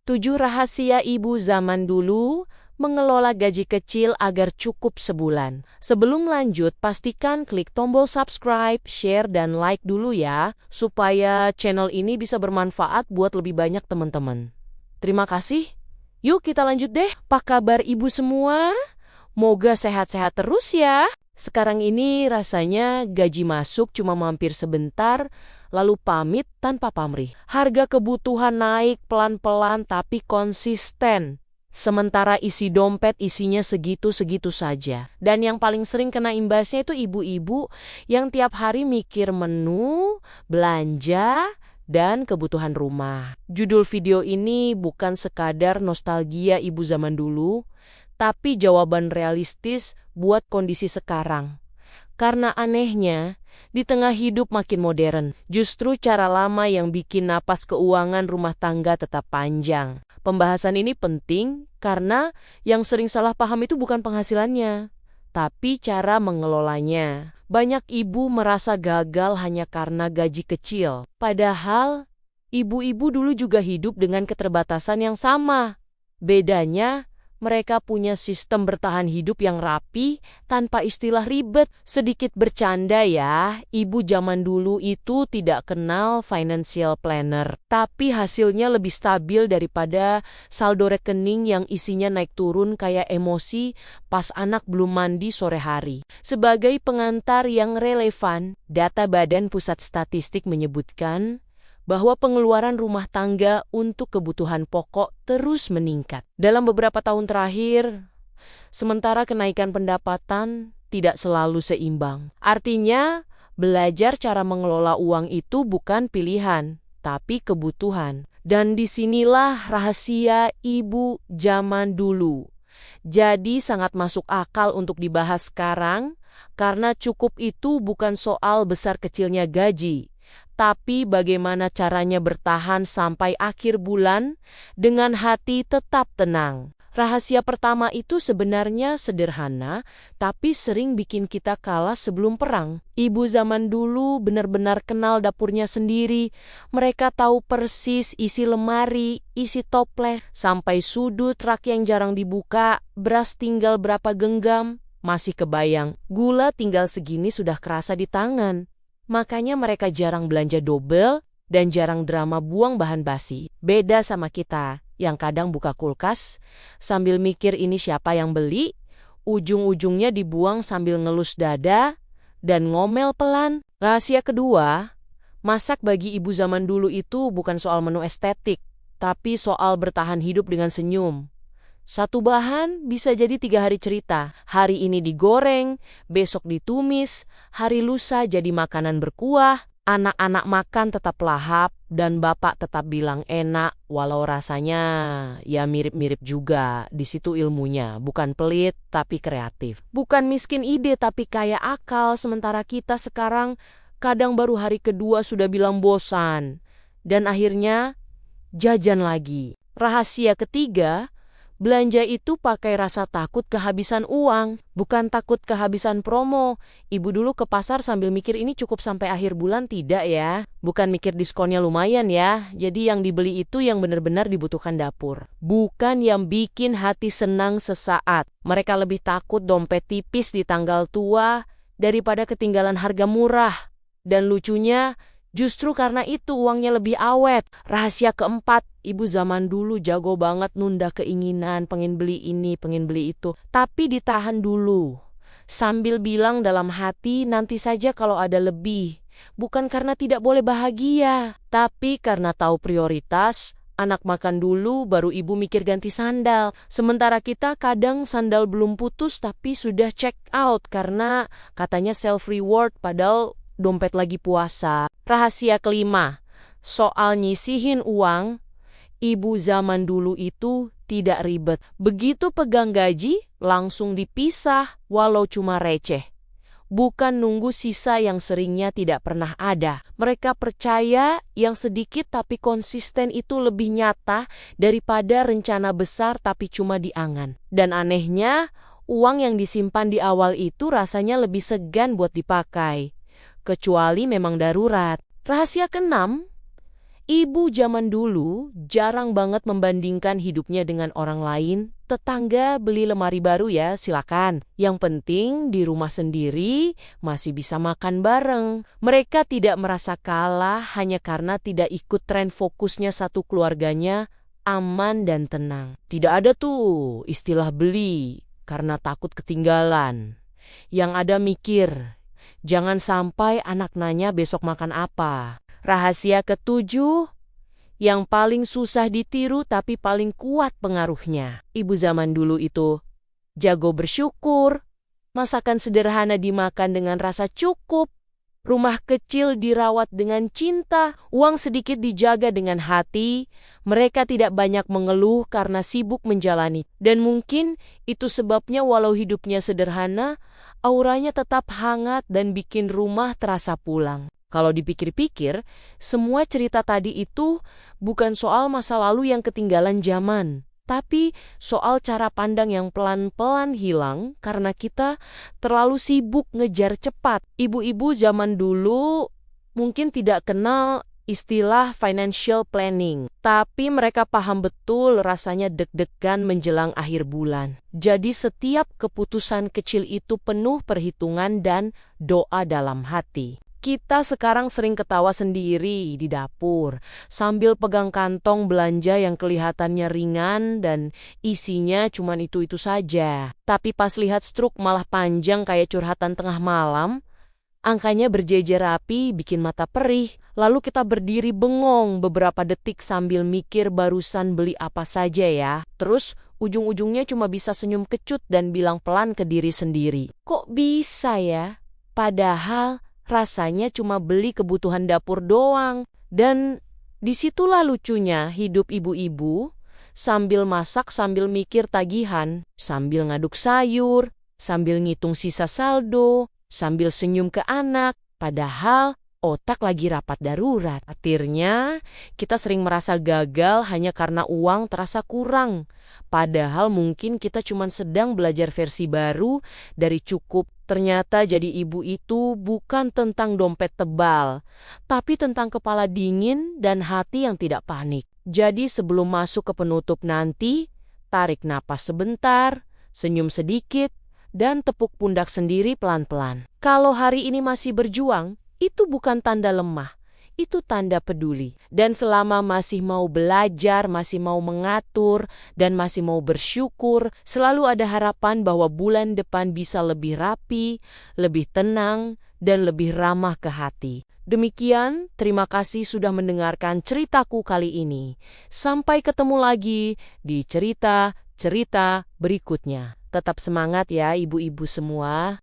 7 rahasia ibu zaman dulu mengelola gaji kecil agar cukup sebulan. Sebelum lanjut, pastikan klik tombol subscribe, share, dan like dulu ya, supaya channel ini bisa bermanfaat buat lebih banyak teman-teman. Terima kasih. Yuk kita lanjut deh. Apa kabar ibu semua? Moga sehat-sehat terus ya. Sekarang ini rasanya gaji masuk cuma mampir sebentar, lalu pamit tanpa pamrih. Harga kebutuhan naik pelan-pelan tapi konsisten. Sementara isi dompet isinya segitu-segitu saja. Dan yang paling sering kena imbasnya itu ibu-ibu yang tiap hari mikir menu, belanja, dan kebutuhan rumah. Judul video ini bukan sekadar nostalgia ibu zaman dulu, tapi jawaban realistis buat kondisi sekarang. Karena anehnya, di tengah hidup makin modern, justru cara lama yang bikin napas keuangan rumah tangga tetap panjang. Pembahasan ini penting karena yang sering salah paham itu bukan penghasilannya, tapi cara mengelolanya. Banyak ibu merasa gagal hanya karena gaji kecil. Padahal, ibu-ibu dulu juga hidup dengan keterbatasan yang sama. Bedanya, mereka punya sistem bertahan hidup yang rapi tanpa istilah ribet. Sedikit bercanda ya, ibu zaman dulu itu tidak kenal financial planner. Tapi hasilnya lebih stabil daripada saldo rekening yang isinya naik turun kayak emosi pas anak belum mandi sore hari. Sebagai pengantar yang relevan, data Badan Pusat Statistik menyebutkan bahwa pengeluaran rumah tangga untuk kebutuhan pokok terus meningkat. Dalam beberapa tahun terakhir, sementara kenaikan pendapatan tidak selalu seimbang. Artinya, belajar cara mengelola uang itu bukan pilihan, tapi kebutuhan. Dan disinilah rahasia ibu zaman dulu. Jadi sangat masuk akal untuk dibahas sekarang, karena cukup itu bukan soal besar kecilnya gaji, tapi bagaimana caranya bertahan sampai akhir bulan dengan hati tetap tenang. Rahasia pertama itu sebenarnya sederhana, tapi sering bikin kita kalah sebelum perang. Ibu zaman dulu benar-benar kenal dapurnya sendiri. Mereka tahu persis isi lemari, isi toples, sampai sudut rak yang jarang dibuka, beras tinggal berapa genggam, masih kebayang. Gula tinggal segini sudah kerasa di tangan. Makanya mereka jarang belanja double dan jarang drama buang bahan basi. Beda sama kita yang kadang buka kulkas sambil mikir ini siapa yang beli, ujung-ujungnya dibuang sambil ngelus dada dan ngomel pelan. Rahasia kedua, masak bagi ibu zaman dulu itu bukan soal menu estetik, tapi soal bertahan hidup dengan senyum. Satu bahan bisa jadi 3 hari cerita. Hari ini digoreng, besok ditumis, hari lusa jadi makanan berkuah, anak-anak makan tetap lahap, dan bapak tetap bilang enak, walau rasanya ya mirip-mirip juga. Di situ ilmunya, bukan pelit tapi kreatif. Bukan miskin ide tapi kaya akal, sementara kita sekarang kadang baru hari kedua sudah bilang bosan. Dan akhirnya jajan lagi. Rahasia ketiga, belanja itu pakai rasa takut kehabisan uang, bukan takut kehabisan promo. Ibu dulu ke pasar sambil mikir ini cukup sampai akhir bulan tidak ya. Bukan mikir diskonnya lumayan ya. Jadi yang dibeli itu yang benar-benar dibutuhkan dapur. Bukan yang bikin hati senang sesaat. Mereka lebih takut dompet tipis di tanggal tua daripada ketinggalan harga murah. Dan lucunya, justru karena itu uangnya lebih awet. Rahasia keempat, ibu zaman dulu jago banget nunda keinginan, pengen beli ini, pengen beli itu. Tapi ditahan dulu. Sambil bilang dalam hati, nanti saja kalau ada lebih. Bukan karena tidak boleh bahagia, tapi karena tahu prioritas. Anak makan dulu, baru ibu mikir ganti sandal. Sementara kita kadang sandal belum putus tapi sudah check out karena katanya self-reward padahal dompet lagi puasa. Rahasia kelima, soal nyisihin uang, ibu zaman dulu itu tidak ribet. Begitu pegang gaji, langsung dipisah walau cuma receh. Bukan nunggu sisa yang seringnya tidak pernah ada. Mereka percaya yang sedikit tapi konsisten itu lebih nyata daripada rencana besar tapi cuma di angan. Dan anehnya, uang yang disimpan di awal itu rasanya lebih segan buat dipakai. Kecuali memang darurat. Rahasia keenam, Ibu zaman dulu jarang banget membandingkan hidupnya dengan orang lain. Tetangga beli lemari baru ya, silakan. Yang penting di rumah sendiri masih bisa makan bareng. Mereka tidak merasa kalah hanya karena tidak ikut tren, fokusnya satu keluarganya aman dan tenang. Tidak ada tuh istilah beli karena takut ketinggalan. Yang ada mikir, jangan sampai anak nanya besok makan apa. Rahasia ketujuh, yang paling susah ditiru tapi paling kuat pengaruhnya. Ibu zaman dulu itu jago bersyukur, masakan sederhana dimakan dengan rasa cukup, rumah kecil dirawat dengan cinta, uang sedikit dijaga dengan hati. Mereka tidak banyak mengeluh karena sibuk menjalani. Dan mungkin itu sebabnya walau hidupnya sederhana, auranya tetap hangat dan bikin rumah terasa pulang. Kalau dipikir-pikir, semua cerita tadi itu bukan soal masa lalu yang ketinggalan zaman, tapi soal cara pandang yang pelan-pelan hilang karena kita terlalu sibuk ngejar cepat. Ibu-ibu zaman dulu mungkin tidak kenal istilah financial planning, tapi mereka paham betul rasanya deg-degan menjelang akhir bulan. Jadi setiap keputusan kecil itu penuh perhitungan dan doa dalam hati. Kita sekarang sering ketawa sendiri di dapur, sambil pegang kantong belanja yang kelihatannya ringan dan isinya cuma itu-itu saja. Tapi pas lihat struk malah panjang kayak curhatan tengah malam, angkanya berjejer rapi bikin mata perih. Lalu kita berdiri bengong beberapa detik sambil mikir barusan beli apa saja ya. Terus ujung-ujungnya cuma bisa senyum kecut dan bilang pelan ke diri sendiri. Kok bisa ya? Padahal rasanya cuma beli kebutuhan dapur doang. Dan disitulah lucunya hidup ibu-ibu, sambil masak, sambil mikir tagihan, sambil ngaduk sayur, sambil ngitung sisa saldo, sambil senyum ke anak, padahal otak lagi rapat darurat. Akhirnya kita sering merasa gagal hanya karena uang terasa kurang. Padahal mungkin kita cuma sedang belajar versi baru dari cukup. Ternyata jadi ibu itu bukan tentang dompet tebal, tapi tentang kepala dingin dan hati yang tidak panik. Jadi sebelum masuk ke penutup nanti, tarik napas sebentar, senyum sedikit, dan tepuk pundak sendiri pelan-pelan. Kalau hari ini masih berjuang, itu bukan tanda lemah. Itu tanda peduli. Dan selama masih mau belajar, masih mau mengatur, dan masih mau bersyukur, selalu ada harapan bahwa bulan depan bisa lebih rapi, lebih tenang, dan lebih ramah ke hati. Demikian, terima kasih sudah mendengarkan ceritaku kali ini. Sampai ketemu lagi di cerita-cerita berikutnya. Tetap semangat ya ibu-ibu semua.